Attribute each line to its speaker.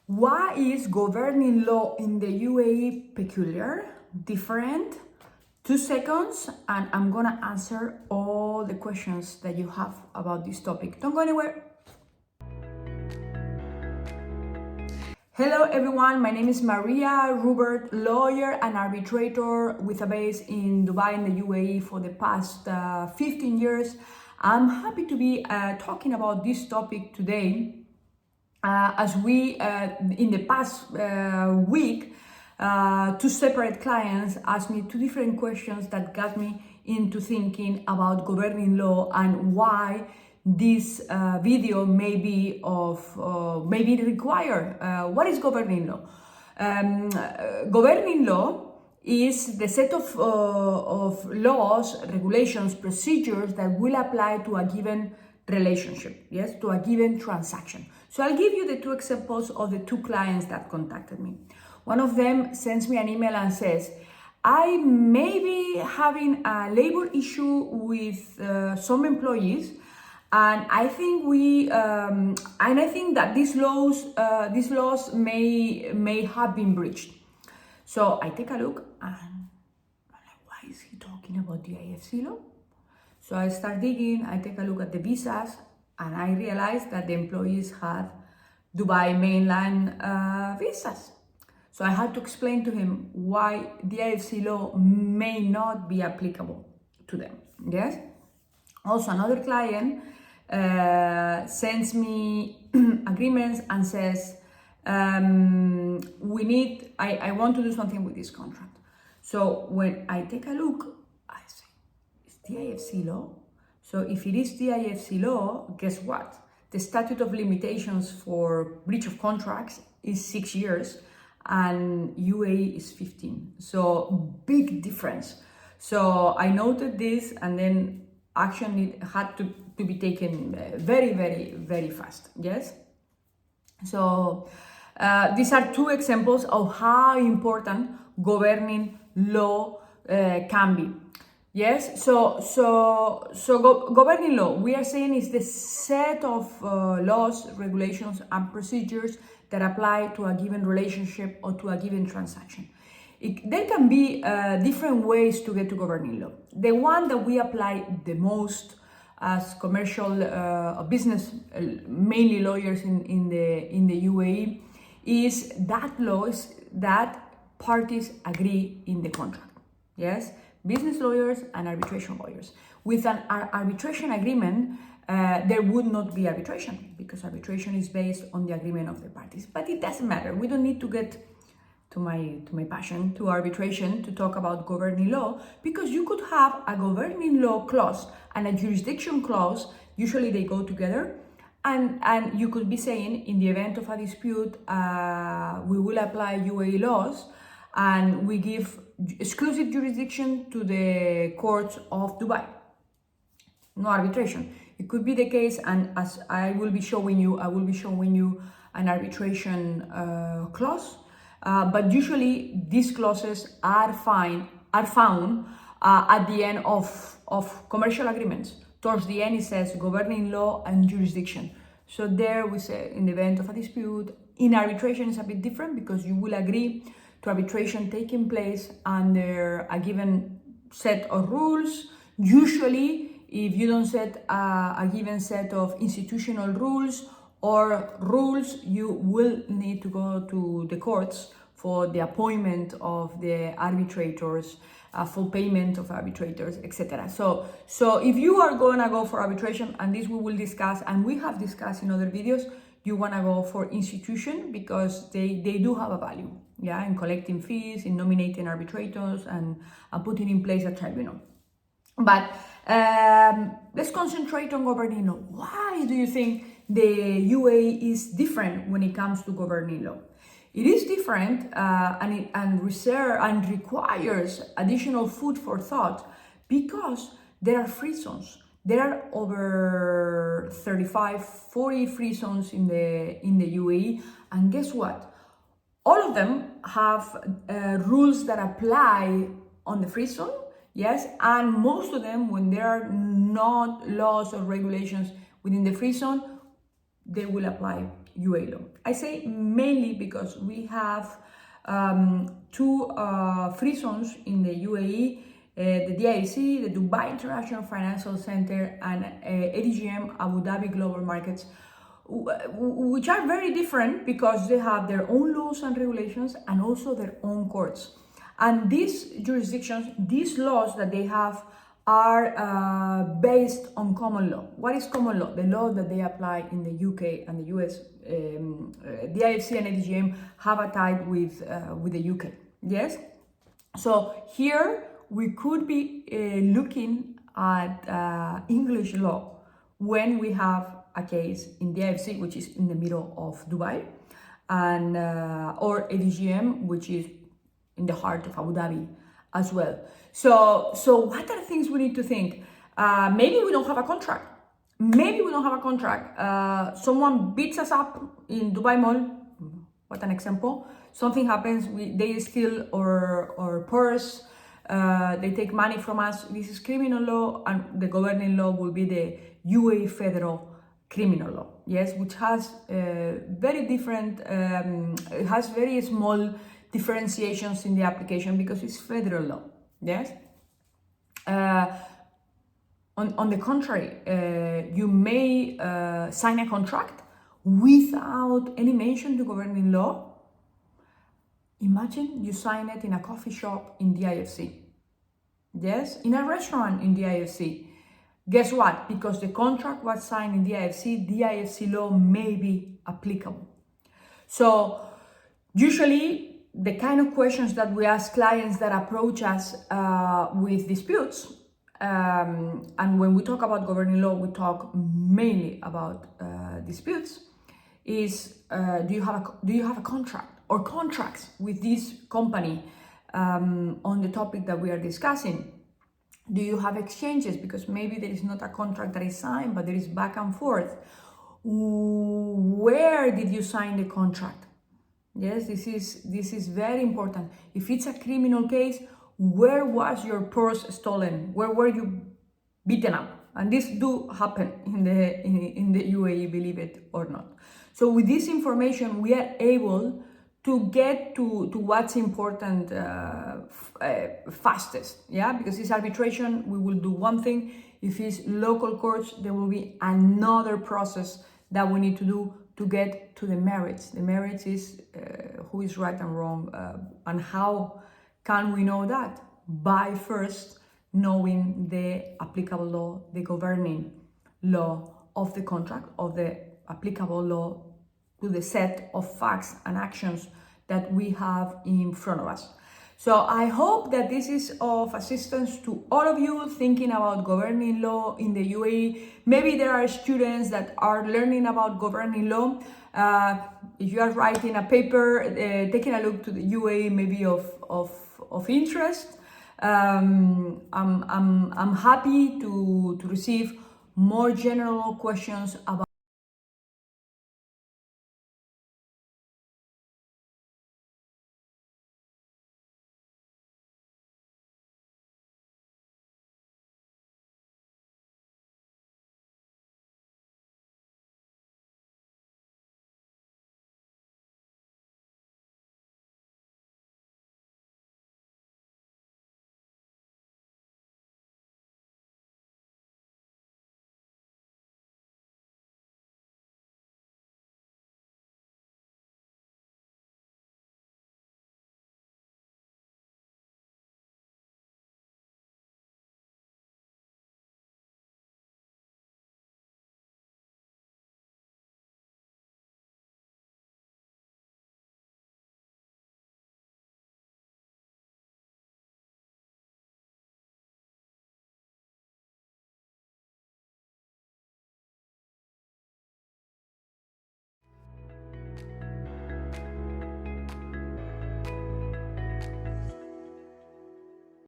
Speaker 1: Why is governing law in the UAE peculiar, different? 2 seconds, and I'm gonna answer all the questions that you have about this topic. Don't go anywhere. Hello everyone, my name is Maria Rubert, lawyer and arbitrator with a base in Dubai in the UAE for the past 15 years. I'm happy to be talking about this topic today. As we, in the past week, 2 separate clients asked me 2 different questions that got me into thinking about governing law and why this video may be maybe required. What is governing law? Governing law is the set of laws, regulations, procedures that will apply to a given relationship, yes, to a given transaction. So I'll give you the 2 examples of the 2 clients that contacted me. One of them sends me an email and says, I may be having a labor issue with some employees, and I think that these laws may have been breached. So I take a look and I'm like, why is he talking about the DIFC law? So I start digging, I take a look at the visas, and I realize that the employees had Dubai mainland visas. So I had to explain to him why the DIFC law may not be applicable to them, yes? Also, another client sends me agreements and says, I want to do something with this contract. So when I take a look, I say, DIFC law. So if it is DIFC law, guess what? The statute of limitations for breach of contracts is 6 years and UAE is 15. So big difference. So I noted this, and then action had to be taken very, very, very fast. Yes. So these are 2 examples of how important governing law can be. Yes, governing law, we are saying, is the set of laws, regulations, and procedures that apply to a given relationship or to a given transaction. There can be different ways to get to governing law. The one that we apply the most as commercial business, mainly lawyers in the UAE, is that laws that parties agree in the contract. Yes. Business lawyers and arbitration lawyers. With an arbitration agreement, there would not be arbitration, because arbitration is based on the agreement of the parties. But it doesn't matter. We don't need to get to my passion, to arbitration, to talk about governing law, because you could have a governing law clause and a jurisdiction clause. Usually they go together. And you could be saying, in the event of a dispute, we will apply UAE laws and we give exclusive jurisdiction to the courts of Dubai. No arbitration. It could be the case, and as I will be showing you an arbitration clause. But usually these clauses are found at the end of commercial agreements. Towards the end, it says governing law and jurisdiction. So there we say, in the event of a dispute. In arbitration, it's a bit different, because you will agree to arbitration taking place under a given set of rules. Usually, if you don't set a given set of institutional rules or rules, you will need to go to the courts for the appointment of the arbitrators, for payment of arbitrators, etc. So if you are going to go for arbitration, and this we will discuss, and we have discussed in other videos, you want to go for institution, because they do have a value, yeah, in collecting fees, in nominating arbitrators, and putting in place a tribunal. But let's concentrate on governing law. Why do you think the UAE is different when it comes to governing law? It is different and requires additional food for thought, because there are free zones. There are over 40 free zones in the UAE, and guess what? All of them have rules that apply on the free zone, yes, and most of them, when there are not laws or regulations within the free zone, they will apply UAE law. I say mainly because we have two free zones in the UAE, the DIFC, the Dubai International Financial Center, and ADGM, Abu Dhabi Global Markets, which are very different because they have their own laws and regulations and also their own courts. And these jurisdictions, these laws that they have, are based on common law. What is common law? The law that they apply in the UK and the US. DIFC and ADGM have a tie with the UK. Yes. So here we could be looking at English law when we have a case in DIFC, which is in the middle of Dubai, and or ADGM, which is in the heart of Abu Dhabi as well. So what are the things we need to think? Maybe we don't have a contract. Maybe we don't have a contract. Someone beats us up in Dubai Mall. What an example. Something happens, they steal our purse, they take money from us. This is criminal law, and the governing law will be the UAE federal criminal law, yes, which has very different, it has very small differentiations in the application because it's federal law, yes. On the contrary, you may sign a contract without any mention to governing law. Imagine you sign it in a coffee shop in DIFC, yes, in a restaurant in DIFC. Guess what? Because the contract was signed in DIFC law may be applicable. So usually the kind of questions that we ask clients that approach us with disputes, and when we talk about governing law, we talk mainly about disputes, is do you have a contract or contracts with this company on the topic that we are discussing? Do you have exchanges? Because maybe there is not a contract that is signed, but there is back and forth. Where did you sign the contract? Yes, this is very important. If it's a criminal case, where was your purse stolen? Where were you beaten up? And this do happen in the UAE, believe it or not. So with this information, we are able to get to what's important fastest, yeah? Because it's arbitration, we will do one thing. If it's local courts, there will be another process that we need to do to get to the merits. The merits is who is right and wrong, and how can we know that? By first knowing the applicable law, the governing law of the contract, of the applicable law to the set of facts and actions that we have in front of us. So I hope that this is of assistance to all of you thinking about governing law in the UAE. Maybe there are students that are learning about governing law. If you are writing a paper, taking a look to the UAE may be of interest. I'm happy to receive more general questions about